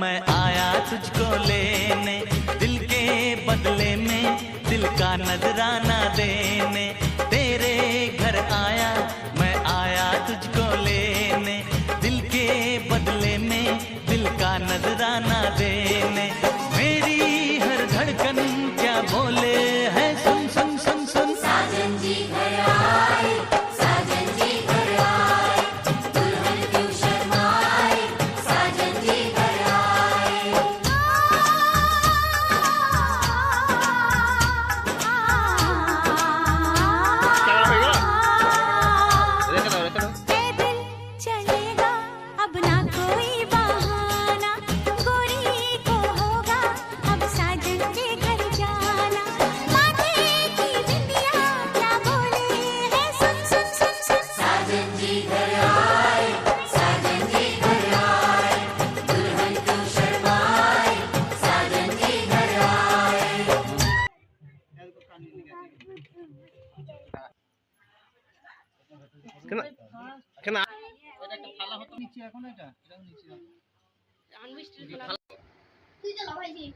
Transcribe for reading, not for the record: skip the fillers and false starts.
मैं आया तुझको लेने, दिल के बदले में दिल का नजराना देने। तेरे घर आया मैं आया तुझको लेने, दिल के बदले में दिल का नजराना देने। मेरी हर धड़कन क्या बोले है, सुन सुन सुन सुन। साजन जी घर आए, साजन जी घर आए, दुल्हन क्यों शर्माए, साजन जी घर आए। पैदल चलेगा अब ना कोई बहाना, गोरी को होगा अब साजन के घर जाना। माथे की बिंदिया क्या बोले है, सुन सुन सुन सुन। साजन जी घर आए, साजन जी घर आए, दुल्हन क्यों शर्माए, साजन जी घर आए। তুই তো লাফাইছিস